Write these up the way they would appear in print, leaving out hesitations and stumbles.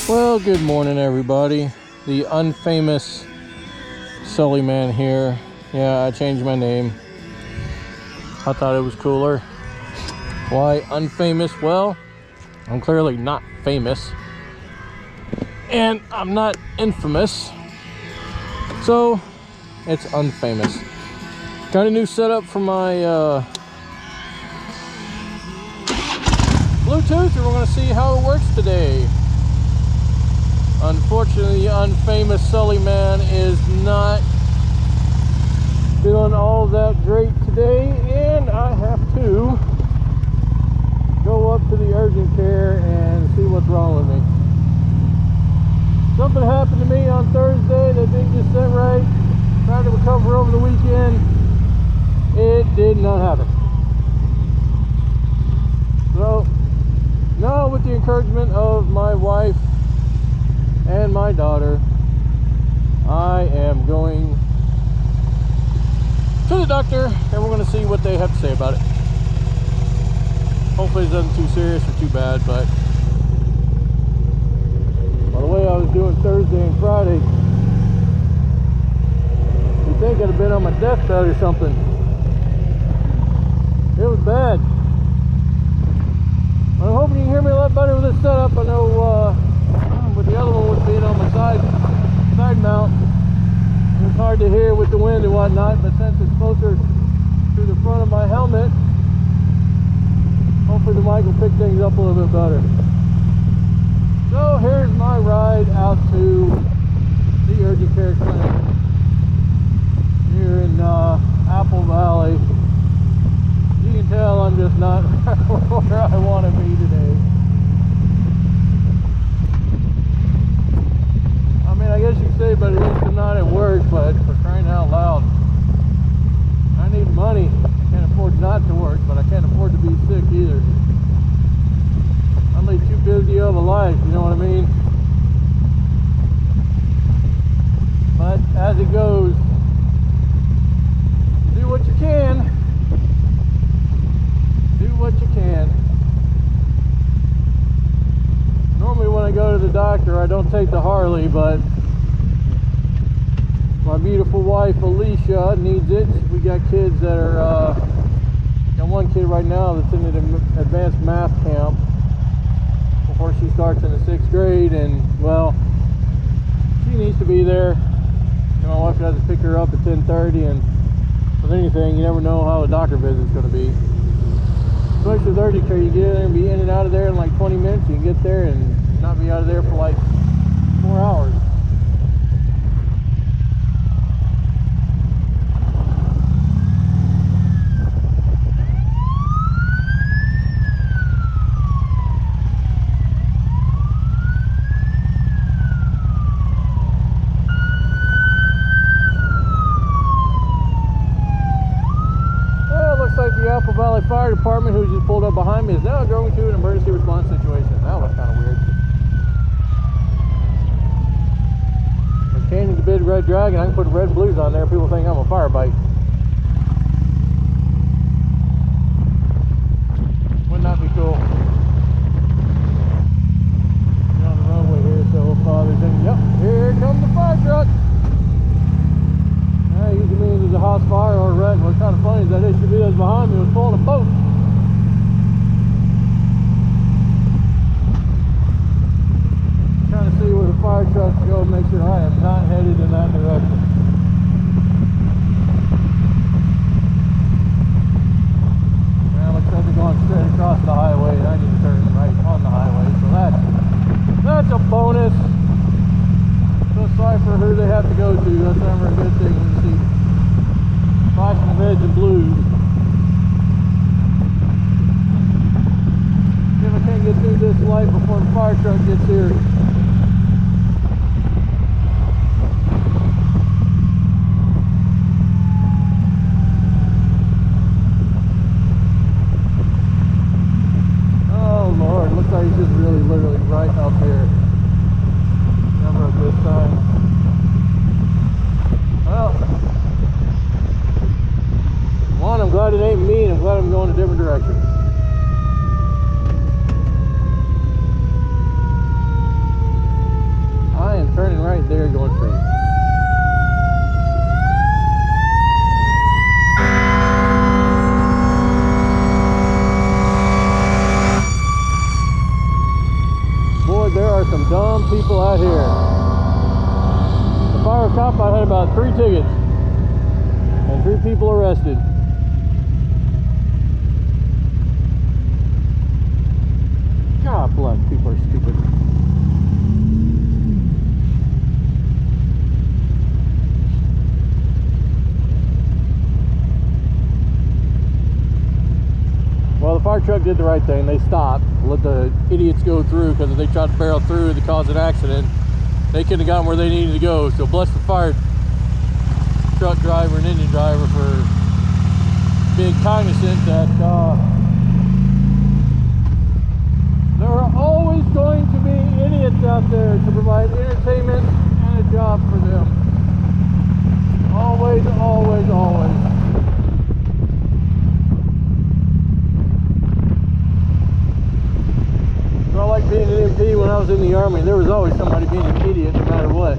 Well, good morning, everybody. The unfamous Sully Man here. Yeah, I changed my name. I thought it was cooler. Why unfamous? Well, I'm clearly not famous. And I'm not infamous. So, it's unfamous. Got a new setup for my Bluetooth, and we're going to see how it works today. Unfortunately, the unfamous Sully Man is not feeling all that great today, and I have to go up to the urgent care and see what's wrong with me. Something happened to me on Thursday that didn't just sit right. Tried to recover over the weekend. It did not happen. So, now with the encouragement of my wife and my daughter, I am going to the doctor, and we're going to see what they have to say about it. Hopefully it's nothing too serious or too bad, but by the way I was doing Thursday and Friday, you'd think I'd have been on my deathbed or something. It was bad. I'm hoping you can hear me a lot better with this setup. I know with the other one was being on my side mount, it was hard to hear with the wind and whatnot, but since it's closer to the front of my helmet, hopefully the mic will pick things up a little bit better. So here's my ride out to the urgent care clinic here in Apple Valley. You can tell I'm just not where I want to be today. I mean, I guess you could say, but at least I'm not at work, but for crying out loud, I need money. I can't afford not to work, but I can't afford to be sick either. I lead too busy of a life, you know what I mean? But as it goes, do what you can. Do what you can. Normally when I go to the doctor, I don't take the Harley, but my beautiful wife Alicia needs it. We got kids that are, got one kid right now that's in an advanced math camp before she starts in the 6th grade, and well, she needs to be there. And my wife has to pick her up at 10:30, and with anything, you never know how a doctor visit's going to be. Especially with urgent care, you get in there and be in and out of there in like 20 minutes. You can get there and not be out of there for like 4 hours. The Apple Valley Fire Department, who just pulled up behind me, is now going to an emergency response situation. That was kind of weird. I came to the Big Red Dragon. I can put red blues on there. People think I'm a fire bike. Wouldn't that be cool? Get on the runway here, so if there's any. Yep, here comes the fire truck. That usually means there's a house fire or a wreck. What's kind of funny is that SUV that's behind me was pulling a boat. Trying to see where the fire trucks go, make sure I am not headed in that direction. Now looks like they're going straight across the highway, and I need to turn right on the highway, so that's a bonus. Decipher who they have to go to. That's never a good thing when you see flashing reds and blues. If I can't get through this light before the fire truck gets here. Oh Lord, looks like he's just really literally right up here. Never a good sign. Well, one, I'm glad it ain't me, and I'm glad I'm going a different direction. here going straight. Boy, there are some dumb people out here. If I were a cop, I had about 3 tickets and 3 people arrested. God bless, people are stupid. Well, the fire truck did the right thing. They stopped, let the idiots go through, because if they tried to barrel through to cause an accident, they couldn't have gotten where they needed to go. So bless the fire truck driver and engine driver for being cognizant that there are always going to be idiots out there to provide entertainment and a job for them. Always, always, always. I like being an MP. When I was in the Army, there was always somebody being an idiot no matter what.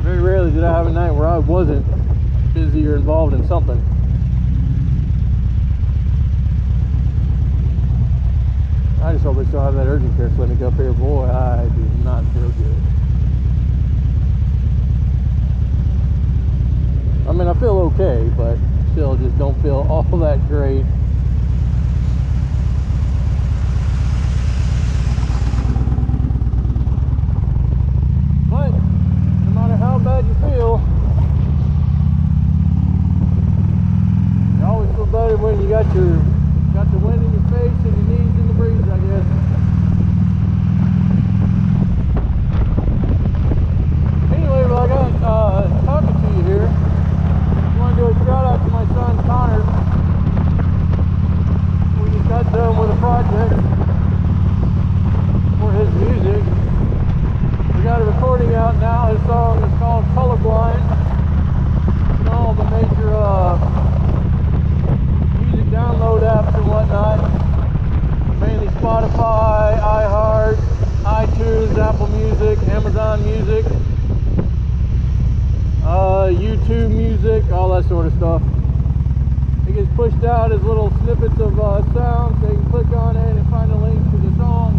Very rarely did I have a night where I wasn't busy or involved in something. I just hope they still have that urgent care clinic up here. Boy, I do not feel good. I mean, I feel okay, but still just don't feel all that great. But no matter how bad you feel, you always feel better when you got the wind in your face and your knees in the breeze, I guess. Anyway, well, I got talking to you here. I want to do a shout out to my son Connor. We just got done with a project for his music. We got a recording out now. His song is called Colorblind. It's on all the major music download apps and whatnot. Mainly Spotify, iHeart, iTunes, Apple Music, Amazon Music, YouTube Music, all that sort of stuff. It gets pushed out as little snippets of sound, so you can click on it and find a link to the song.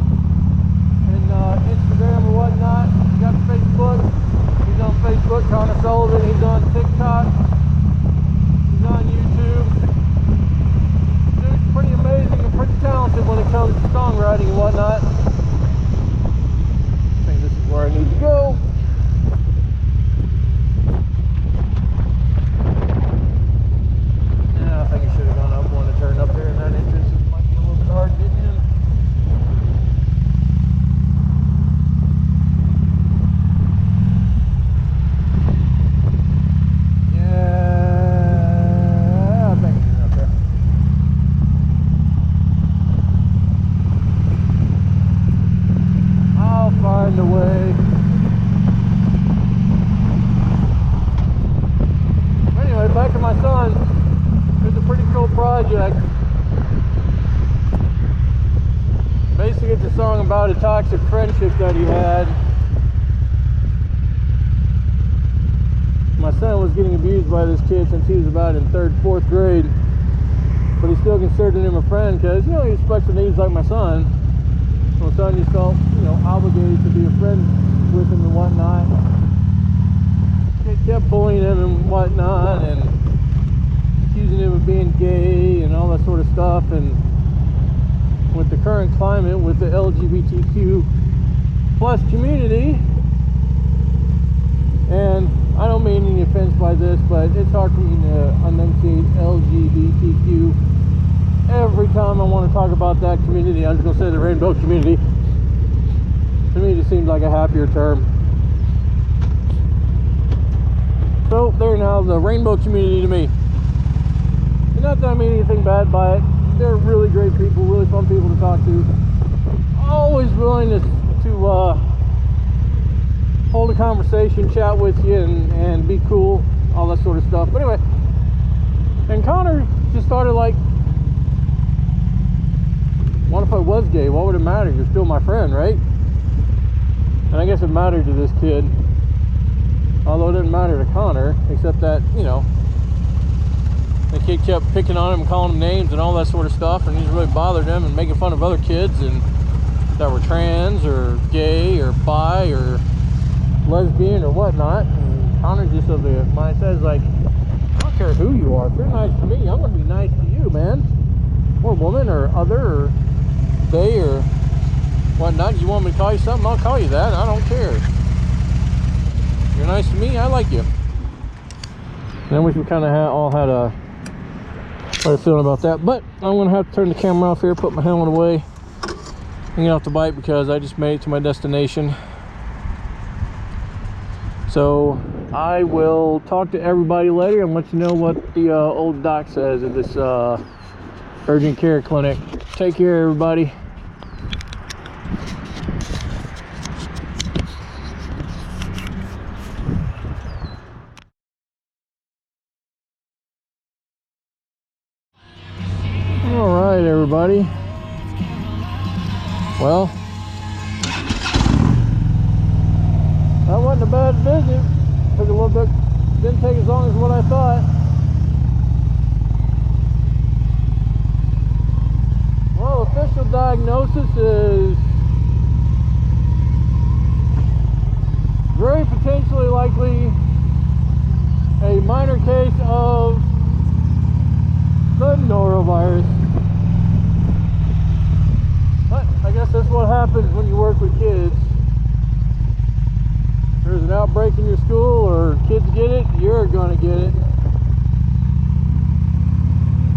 And Instagram or whatnot. He's got Facebook. He's on Facebook, Connor Sullivan. He's on TikTok. He's on YouTube. Dude's pretty amazing and pretty talented when it comes to songwriting and whatnot. I think this is where I need to go. Yeah, I think I should have gone up one to turn up there in that entrance. It might be a little bit hard getting in. Away. Anyway, back to my son. It's a pretty cool project. Basically, it's a song about a toxic friendship that he had. My son was getting abused by this kid since he was about in 3rd, 4th grade, but he still considered him a friend because, you know, he had special needs like my son. So my son just felt, you know, obligated to be a friend with him and whatnot. He kept bullying him and whatnot and accusing him of being gay and all that sort of stuff. And with the current climate with the LGBTQ plus community, and I don't mean any offense by this, but it's hard for me to enunciate LGBTQ. Every time I want to talk about that community, I'm just going to say the rainbow community. To me, it just seems like a happier term. So, there now, the rainbow community to me. And not that I mean anything bad by it. They're really great people, really fun people to talk to. Always willing to hold a conversation, chat with you, and be cool, all that sort of stuff. But anyway, and Connor just started like, what if I was gay? What would it matter? You're still my friend, right? And I guess it mattered to this kid. Although it didn't matter to Connor, except that, you know, the kid kept picking on him, calling him names and all that sort of stuff, and he just really bothered him and making fun of other kids and that were trans or gay or bi or lesbian or whatnot. And Connor just of the mindset is like, I don't care who you are. If you're nice to me, I'm gonna be nice to you, man. Or woman or other or they or whatnot. You want me to call you something, I'll call you that. I don't care. You're nice to me, I like you. And then we kind of all had a feeling about that. But I'm gonna have to turn the camera off here, put my helmet away, and get off the bike because I just made it to my destination. So I will talk to everybody later and let you know what the old doc says at this urgent care clinic. Take care, everybody. All right, everybody. Well, that wasn't a bad visit. Took a little bit, didn't take as long as what I thought. Well, official diagnosis is very potentially likely a minor case of the norovirus. But I guess that's what happens when you work with kids. If there's an outbreak in your school or kids get it, you're gonna get it.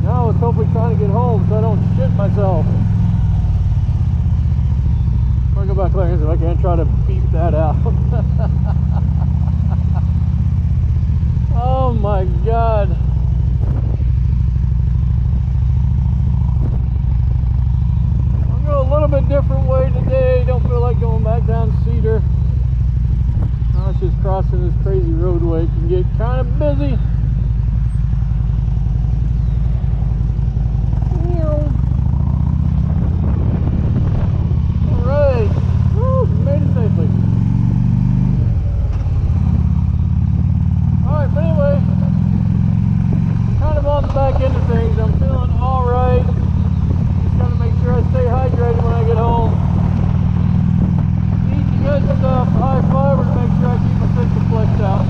Now I was hopefully trying to get home so I don't shit myself. I'm gonna go back later and see if I can try to beep that out. Oh my God. I'm going a little bit different way today. Don't feel like going back down Cedar. Now it's just crossing this crazy roadway. It can get kind of busy. Alright. Woo, made it safely. Alright, but anyway, I'm kind of on the back end of things. I'm feeling alright. Just gotta make sure I stay hydrated when I get home. Eat the good stuff, high fiber, to make sure I keep my system flexed out.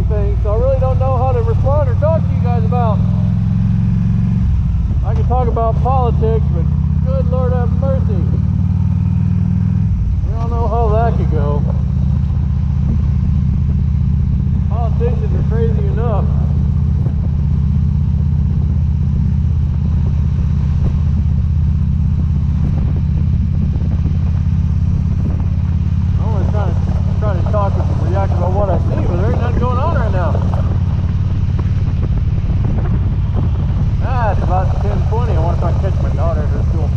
Thing, so I really don't know how to respond or talk to you guys about. I can talk about politics, but good Lord have mercy. You don't know how that could go. Politicians are crazy enough. I'm only trying to talk and react about what I see, but there ain't nothing going on right now. Ah, it's about 10:20. I want to try to catch my daughter at her school.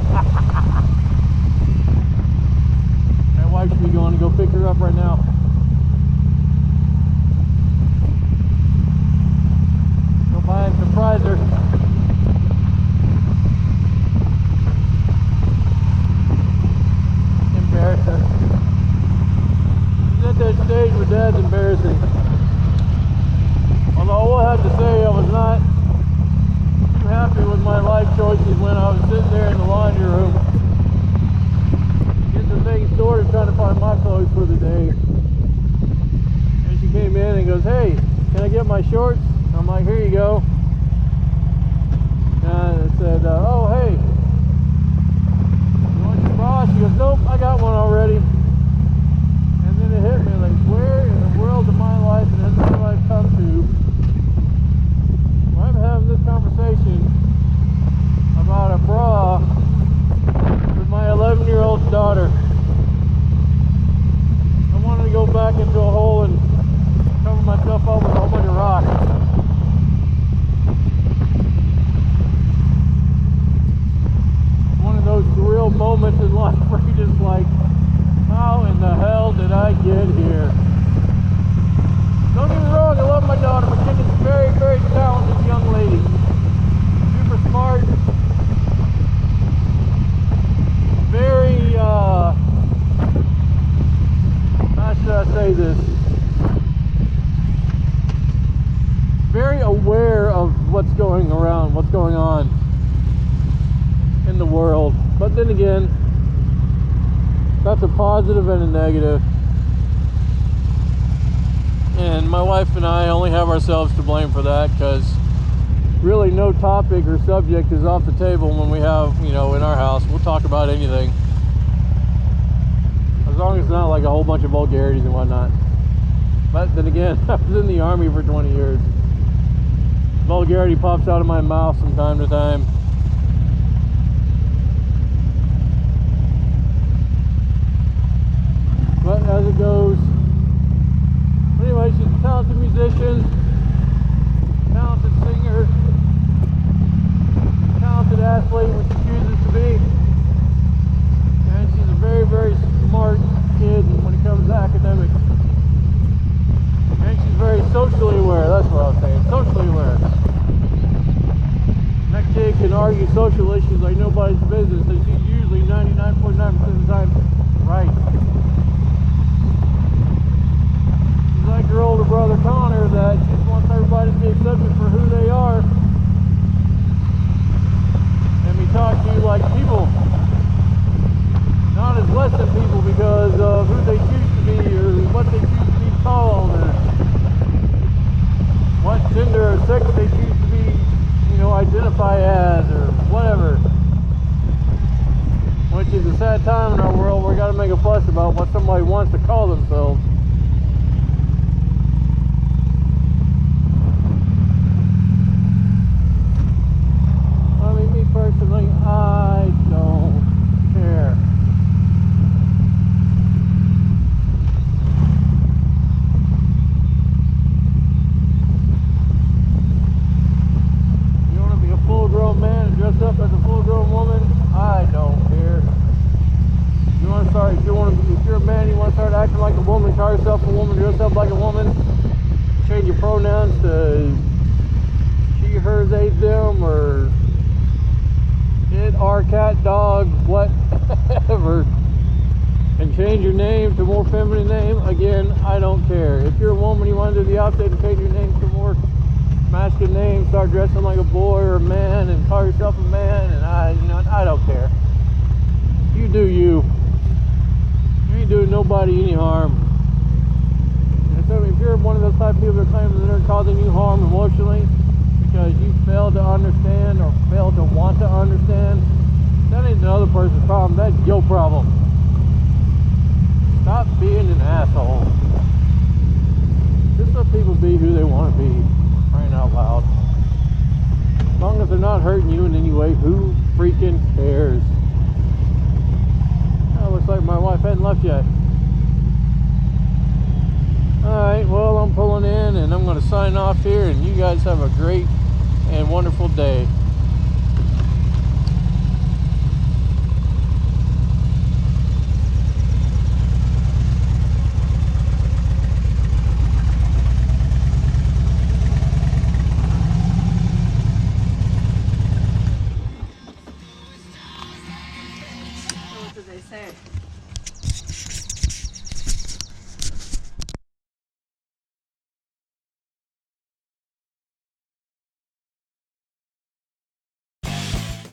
My wife should be going to go pick her up right now. Go by and surprise her. Embarrass her. She said at that stage where Dad's embarrassing. Although I will have to say I was not too happy with my life choices when I was sitting there in the laundry room getting the thing sorted, trying to find my clothes for the day. And she came in and goes, "Hey, can I get my shorts?" I'm like, "Here you go." And I said, "Oh, hey, you want your bra?" She goes, "Nope, I got one already." And then it hit me like, where in the world of my life and that's what I've come to? Well, I'm having this conversation about a bra with my 11-year-old daughter. I wanted to go back into a hole and cover myself up with a whole bunch of rocks. One of those surreal moments in life where you're just like, how in the hell did I get here? Don't get me wrong, I love my daughter, but she's a very, very talented young lady. Super smart. Very, how should I say this? Very aware of what's going around, what's going on in the world. But then again, that's a positive and a negative. And my wife and I only have ourselves to blame for that, because really no topic or subject is off the table when we have, in our house. We'll talk about anything. As long as it's not like a whole bunch of vulgarities and whatnot. But then again, I was in the Army for 20 years. Vulgarity pops out of my mouth from time to time. But as it goes, anyway, she's a talented musician, talented singer, talented athlete when she chooses to be, and she's a very, very smart kid when it comes to academics. And she's very socially aware, that's what I was saying, socially aware. That kid can argue social issues like nobody's business, and she's usually 99.9% of the time right. Like her older brother Connor, that just wants everybody to be accepted for who they are and be talked to like people, not as less than people because of who they choose to be or what they choose to be called or what gender or sex they choose to be, identify as or whatever. Which is a sad time in our world where we got to make a fuss about what somebody wants to call themselves. Personally, I don't care. You want to be a full-grown man and dress up as a full-grown woman? I don't care. If you're a man, you want to start acting like a woman, call yourself a woman, dress up like a woman, change your pronouns to she, her, they, them, or it, our, cat, dog, whatever, and change your name to a more feminine name, again, I don't care. If you're a woman, you want to do the opposite and change your name to a more masculine name, start dressing like a boy or a man and call yourself a man, and I don't care. You do you. You ain't doing nobody any harm. And so if you're one of those type of people that claim that they're causing you harm emotionally because you fail to understand or fail to want to understand, that ain't the other person's problem, that's your problem. Stop being an asshole. Just let people be who they want to be, crying out loud. As long as they're not hurting you in any way, who freaking cares? Oh, looks like my wife hadn't left yet. Alright, well, I'm pulling in and I'm going to sign off here, and you guys have a great and wonderful day.